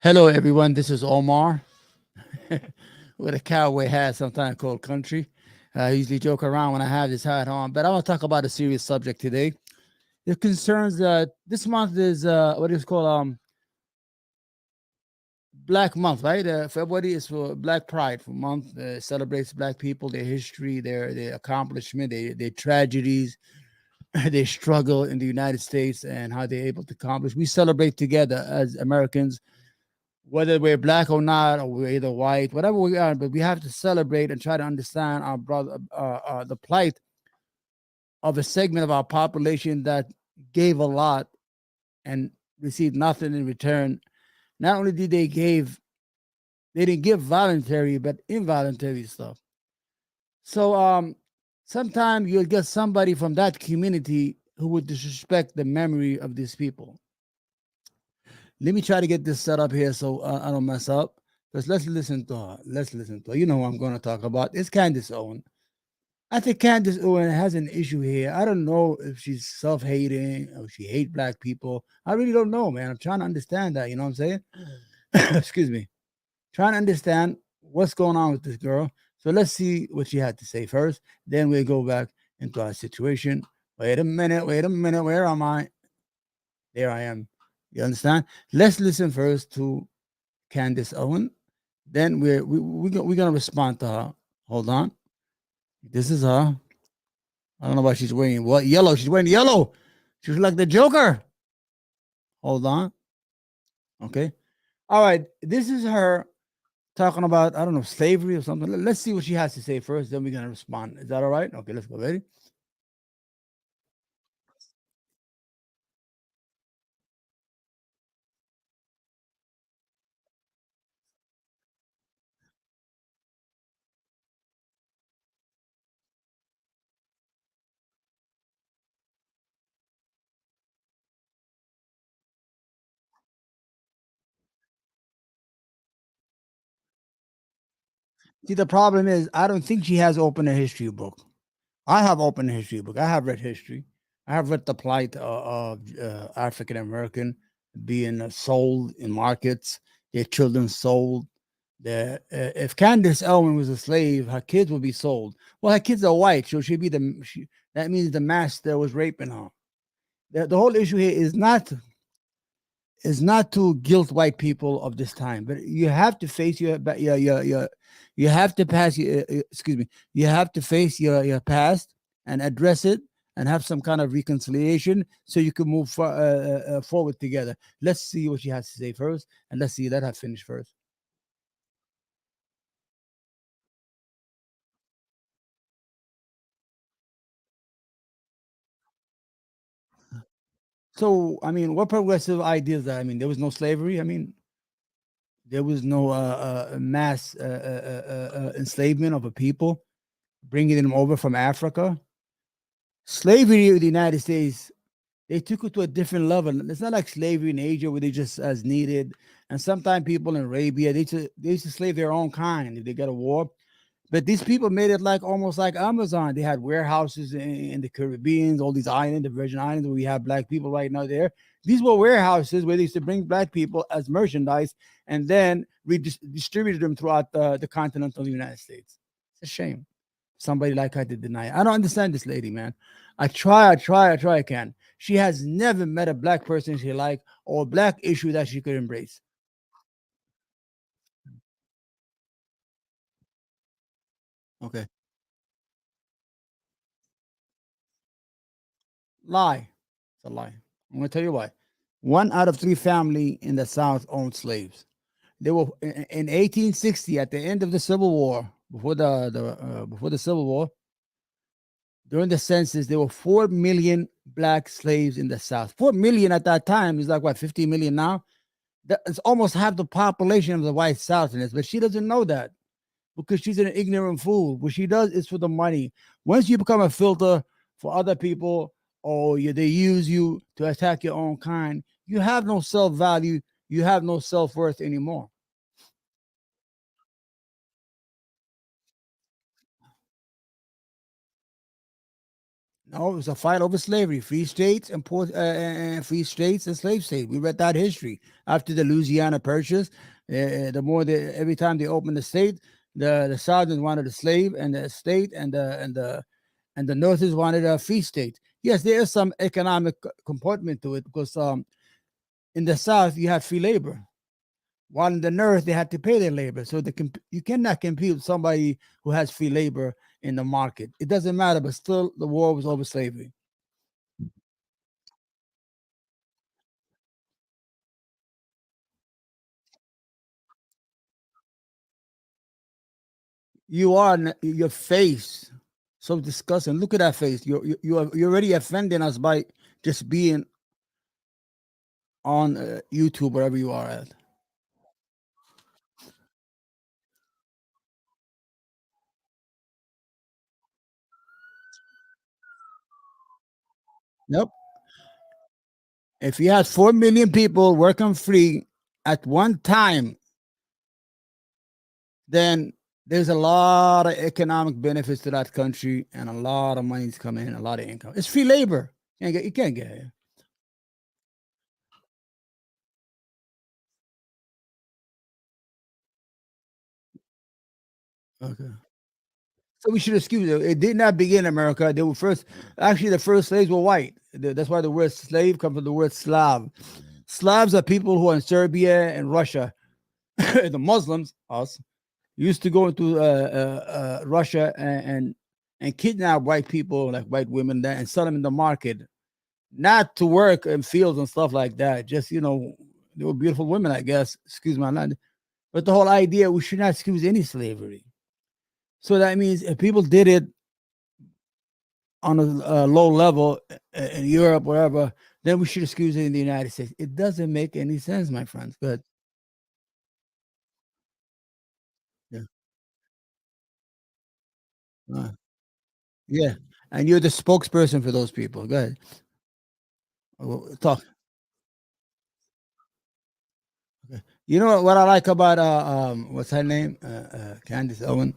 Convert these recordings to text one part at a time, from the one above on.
Hello, everyone. This is Omar with a cowboy hat, sometimes called country. I usually joke around when I have this hat on, but I want to talk about a serious subject today. It concerns this month is what is called Black Month, right? February is for Black Pride for month. Celebrates Black people, their history, their accomplishment, their tragedies, their struggle in the United States, and how they're able to accomplish. We celebrate together as Americans whether we're black or not, or we're either white, whatever we are, but we have to celebrate and try to understand our brother, the plight of a segment of our population that gave a lot and received nothing in return. Not only did they didn't give voluntary, but involuntary stuff. So, sometimes you'll get somebody from that community who would disrespect the memory of these people. Let me try to get this set up here so I don't mess up. Because let's listen to her. Let's listen to her. You know who I'm going to talk about. It's Candace Owens. I think Candace Owens has an issue here. I don't know if she's self-hating or she hates black people. I really don't know, man. I'm trying to understand that. You know what I'm saying? Excuse me. Trying to understand what's going on with this girl. So let's see what she had to say first. Then we'll go back into our situation. Wait a minute. Wait a minute. Where am I? There I am. You understand? Let's listen first to Candace Owen. Then we're gonna respond to her. Hold on. This is her. I don't know why she's wearing what yellow. She's wearing yellow. She's like the Joker. Hold on. Okay. All right. This is her talking about I don't know slavery or something. Let's see what she has to say first. Then we're gonna respond. Is that all right? Okay. Let's go. Ready? See, the problem is I don't think she has opened a history book. I have opened a history book. I have read history. I have read the plight of African American being sold in markets, their children sold. If Candace Owens was a slave, her kids would be sold. Well, her kids are white, so she'd be that means the master was raping her. The whole issue here is not to guilt white people of this time, but you have to face your you have to pass excuse me, you have to face your past and address it and have some kind of reconciliation so you can move forward together. Let's see what she has to say first, and let's see let her finish first. So, I mean, what progressive ideas that I mean, there was no slavery. I mean, there was no mass enslavement of a people, bringing them over from Africa. Slavery in the United States, they took it to a different level. It's not like slavery in Asia where they just as needed. And sometimes people in Arabia, they used to slave their own kind if they got a war. But these people made it like almost like Amazon. They had warehouses in the Caribbean, all these islands, the Virgin Islands, where we have black people right now there. These were warehouses where they used to bring black people as merchandise and then distributed them throughout the continental United States. It's a shame. Somebody like her to deny it. I don't understand this lady, man. I try, I can. She has never met a black person she like or a black issue that she could embrace. Okay. Lie. It's a lie. I'm going to tell you why. One out of three family in the South owned slaves. They were in 1860 at the end of the Civil War. Before the Civil War, during the census, there were 4 million black slaves in the South. 4 million at that time is like what 50 million now. It's almost half the population of the white Southerners, but she doesn't know that because she's an ignorant fool. What she does is for the money. Once you become a filter for other people, or they use you to attack your own kind, you have no self value. You have no self worth anymore. No, it was a fight over slavery, free states and free states and slave states. We read that history after the Louisiana Purchase. The more every time they opened the state, the Southerners wanted a slave and the state, and the Northerners wanted a free state. Yes, there is some economic component to it because in the South you have free labor, while in the North they had to pay their labor. So you cannot compete with somebody who has free labor in the market. It doesn't matter, but still the war was over slavery. You are your face so disgusting. Look at that face. You're already offending us by just being on YouTube wherever you are at. Nope. If you had 4 million people working free at one time, then there's a lot of economic benefits to that country and a lot of money's coming in, a lot of income. It's free labor. You can't get it. Okay. So we should excuse it. It did not begin in America. They were first, actually, the first slaves were white. That's why the word slave comes from the word Slav. Slavs are people who are in Serbia and Russia. The Muslims, us, used to go into Russia and kidnap white people, like white women, there, and sell them in the market, not to work in fields and stuff like that. Just they were beautiful women, I guess. Excuse my language, but the whole idea we should not excuse any slavery. So that means if people did it on a low level in Europe, wherever, then we should excuse it in the United States. It doesn't make any sense, my friends. Good. Yeah. Uh, yeah. And you're the spokesperson for those people. Go ahead. Talk. Okay. You know what I like about what's her name? Candace Owens.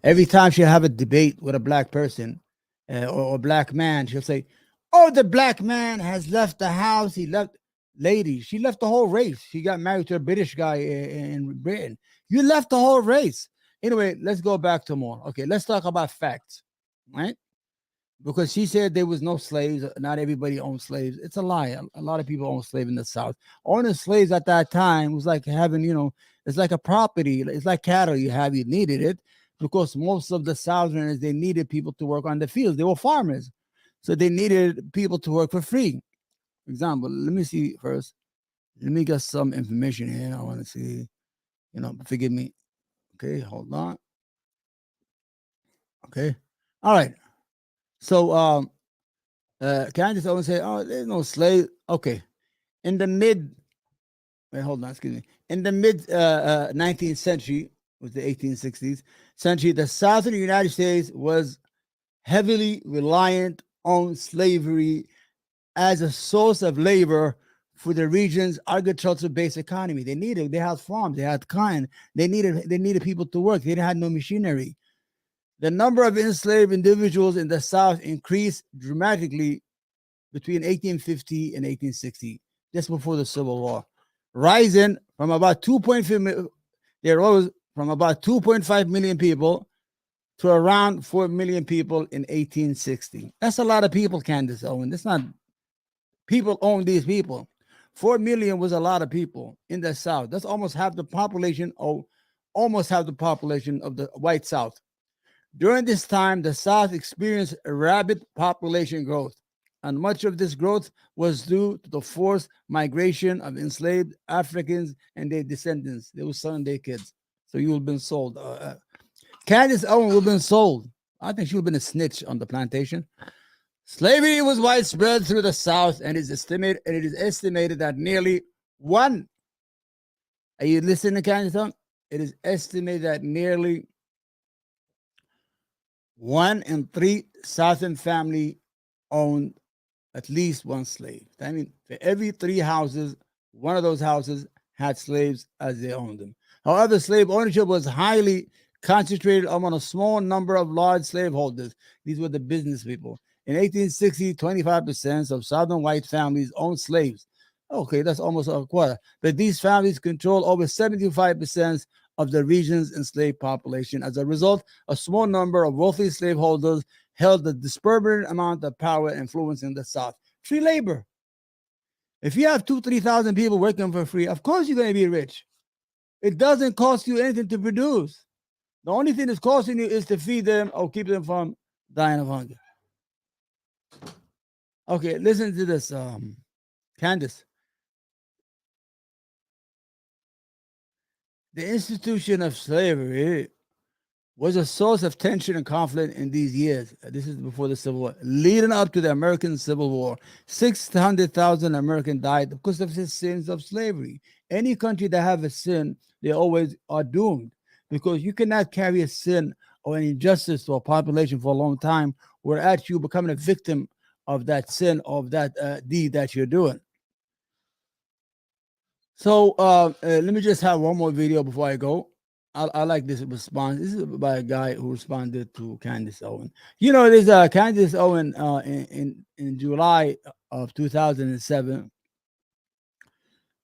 Every time she'll have a debate with a black person or a black man, she'll say, "Oh, the black man has left the house. He left." Lady, she left the whole race. She got married to a British guy in Britain. You left the whole race. Anyway, let's go back to more. Okay, let's talk about facts, right? Because she said there was no slaves. Not everybody owned slaves. It's a lie. A lot of people owned slaves in the South. Owning slaves at that time was like having, it's like a property. It's like cattle you have. You needed it because most of the Southerners, they needed people to work on the fields. They were farmers. So they needed people to work for free. For example, let me see first. Let me get some information here. I want to see, forgive me. Okay, hold on. Okay. All right. So Candace Owens said, "Oh, there's no slave." Okay, in the mid, wait, hold on, excuse me. In the mid 19th century, was the 1860s century, the southern United States was heavily reliant on slavery as a source of labor for the region's agriculture-based economy. They had farms, they had kind, they needed people to work. They had no machinery. The number of enslaved individuals in the South increased dramatically between 1850 and 1860, just before the Civil War, rising from about 2.5 they rose from about 2.5 million people to around 4 million people in 1860. That's a lot of people, Candace Owen. That's not people own these people. 4 million was a lot of people in the South. That's almost half the population, or almost half the population of the white South. During this time, the South experienced a rapid population growth, and much of this growth was due to the forced migration of enslaved Africans and their descendants. They were selling their kids. So you would have been sold. Candace Owens would have been sold. I think she would have been a snitch on the plantation. Slavery was widespread through the South, and it is estimated that nearly one. Are you listening, Candace Owens? It is estimated that nearly 1 in 3 Southern family owned at least one slave. I mean, for every 3 houses, one of those houses had slaves as they owned them. However, slave ownership was highly concentrated among a small number of large slaveholders. These were the business people. In 1860, 25% of Southern white families owned slaves. Okay, that's almost a quarter. But these families control over 75% of the region's enslaved population. As a result, a small number of wealthy slaveholders held the disparate amount of power and influence in the South. Free labor. If you have 3,000 people working for free, of course you're going to be rich. It doesn't cost you anything to produce. The only thing that's costing you is to feed them or keep them from dying of hunger. Okay, listen to this, Candace. The institution of slavery was a source of tension and conflict in these years. This is before the Civil War. Leading up to the American Civil War, 600,000 Americans died because of the sins of slavery. Any country that have a sin, they always are doomed, because you cannot carry a sin or an injustice to a population for a long time without you becoming a victim of that sin, of that deed that you're doing. So let me just have one more video before I go. I like this response. This is by a guy who responded to Candace Owens. You know, there's Candace Owens in July of 2007.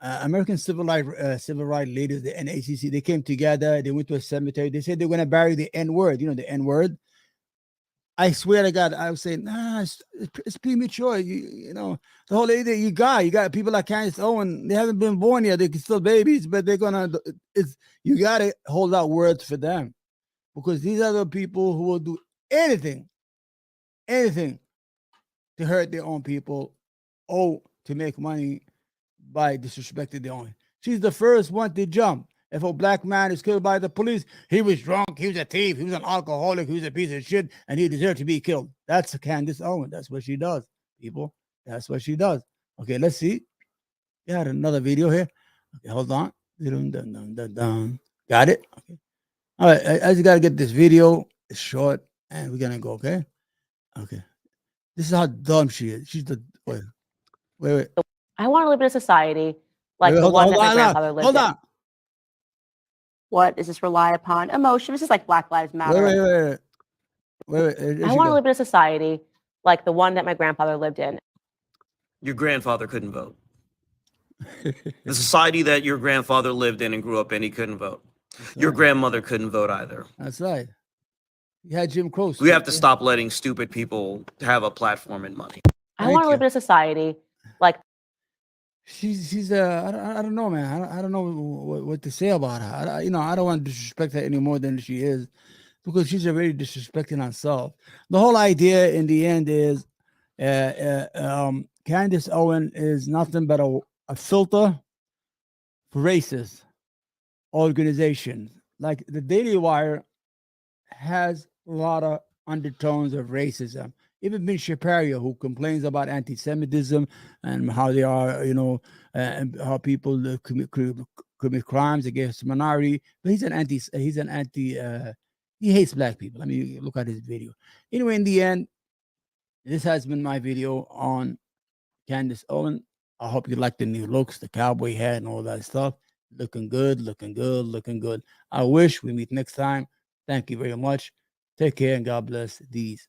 American civil rights leaders, the NACC, they came together. They went to a cemetery. They said they're going to bury the N word. You know, the N word. I swear to God, I was saying, nah, it's premature. You know, the whole idea you got people like Candace Owens. They haven't been born yet. They're still babies, but they're gonna. You got to hold out words for them, because these are the people who will do anything to hurt their own people, or to make money by disrespecting their own. She's the first one to jump. If a black man is killed by the police, he was drunk, he was a thief, he was an alcoholic, he was a piece of shit, and he deserved to be killed. That's Candace Owens. That's what she does, people. That's what she does. Okay, let's see. We had another video here. Okay, hold on. Got it? Okay. All right, I just got to get this video. It's short, and we're going to go, okay? Okay. This is how dumb she is. She's the... Wait. I want to live in a society like the one that my grandfather lived in. What does this rely upon? Emotion. This is like Black Lives Matter. Wait. I want to live in a society like the one that my grandfather lived in. Your grandfather couldn't vote. The society that your grandfather lived in and grew up in, he couldn't vote. Your grandmother couldn't vote either. That's right. You had Jim Crow. We have to stop letting stupid people have a platform and money. I want to live in a society like... She's I don't know, man. I don't know what to say about her. I don't want to disrespect her any more than she is, because she's already disrespecting herself. The whole idea in the end is Candace Owens is nothing but a filter for racist organizations. Like the Daily Wire has a lot of undertones of racism. Even Ben Shapiro, who complains about anti-Semitism and how they are, and how people commit crimes against minority, but he hates black people. I mean, look at his video. Anyway, in the end, this has been my video on Candace Owens. I hope you like the new looks, the cowboy hat and all that stuff. Looking good. I wish we meet next time. Thank you very much. Take care and God bless these.